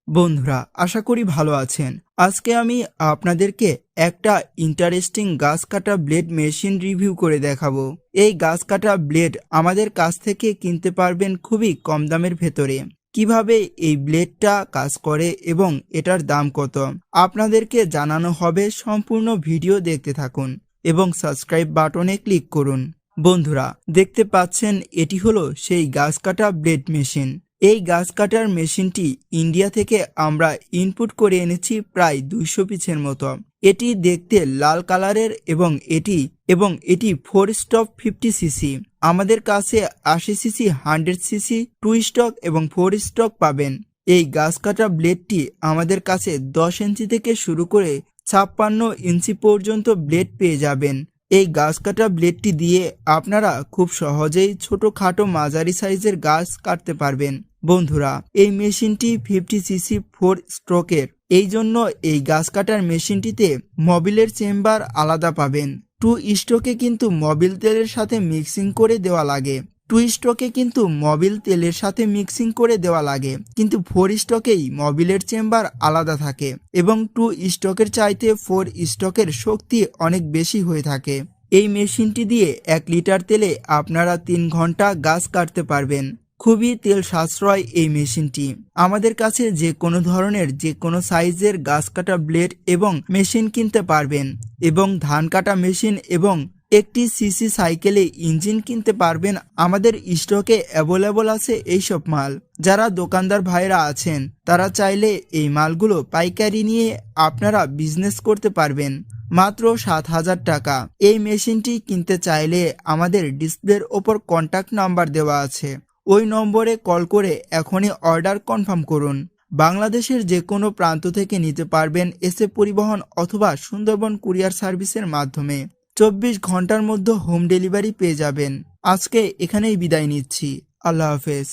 বন্ধুরা, আশা করি ভালো আছেন। আজকে আমি আপনাদেরকে একটা ইন্টারেস্টিং গাছ কাটা ব্লেড মেশিন রিভিউ করে দেখাবো। এই গাছ কাটা ব্লেড আমাদের কাছ থেকে কিনতে পারবেন খুবই কম দামের ভেতরে। কিভাবে এই ব্লেডটা কাজ করে এবং এটার দাম কত আপনাদেরকে জানানো হবে। সম্পূর্ণ ভিডিও দেখতে থাকুন এবং সাবস্ক্রাইব বাটনে ক্লিক করুন। বন্ধুরা, দেখতে পাচ্ছেন এটি হলো সেই গাছ কাটা ব্লেড মেশিন। এই গাছ কাটার মেশিনটি ইন্ডিয়া থেকে আমরা ইনপুট করে এনেছি প্রায় 200 পিসের মতো। এটি দেখতে লাল কালারের এবং এটি 4 স্টক 50 সিসি। আমাদের কাছে 80 সিসি, 100 সিসি, 2 স্টক এবং 4 স্টক পাবেন। এই গাছ কাটা ব্লেডটি আমাদের কাছে 10 ইঞ্চি থেকে শুরু করে 56 ইঞ্চি পর্যন্ত ব্লেড পেয়ে যাবেন। এই গাছ কাটা ব্লেডটি দিয়ে আপনারা খুব সহজেই ছোটখাটো মাঝারি সাইজের গাছ কাটতে পারবেন। বন্ধুরা, এই মেশিনটি 50 সিসি 4 স্ট্রোকের। এই জন্য এই গাছ কাটার মেশিনটিতে মোবিলের চেম্বার আলাদা পাবেন। 2 স্ট্রোকে কিন্তু মোবিল তেলের সাথে মিক্সিং করে দেওয়া লাগে। 2 স্ট্রোকে কিন্তু মোবিল তেলের সাথে মিক্সিং করে দেওয়া লাগে, কিন্তু 4 স্ট্রোকেই মোবিলের চেম্বার আলাদা থাকে এবং 2 স্ট্রোকের চাইতে 4 স্ট্রোকের শক্তি অনেক বেশি হয়ে থাকে। এই মেশিনটি দিয়ে 1 লিটার তেলে আপনারা 3 ঘন্টা গাছ কাটতে পারবেন। খুবই তেল সাশ্রয় এই মেশিনটি। আমাদের কাছে যে কোনো ধরনের যে কোনো সাইজের গাছ কাটা ব্লেড এবং মেশিন কিনতে পারবেন এবং ধান কাটা মেশিন এবং একটি সিসি সাইকেলে ইঞ্জিন কিনতে পারবেন। আমাদের স্টকে অ্যাভেলেবল আছে এইসব মাল। যারা দোকানদার ভাইরা আছেন তারা চাইলে এই মালগুলো পাইকারি নিয়ে আপনারা বিজনেস করতে পারবেন মাত্র 7,000 টাকা। এই মেশিনটি কিনতে চাইলে আমাদের ডিসপ্লের ওপর কন্ট্যাক্ট নাম্বার দেওয়া আছে, ওই নম্বরে কল করে এখনই অর্ডার কনফার্ম করুন। বাংলাদেশের যে কোনো প্রান্ত থেকে নিতে পারবেন এসএ পরিবহন অথবা সুন্দরবন কুরিয়ার সার্ভিসের মাধ্যমে। 24 ঘন্টার মধ্যে হোম ডেলিভারি পেয়ে যাবেন। আজকে এখানেই বিদায় নিচ্ছি। আল্লাহ হাফেজ।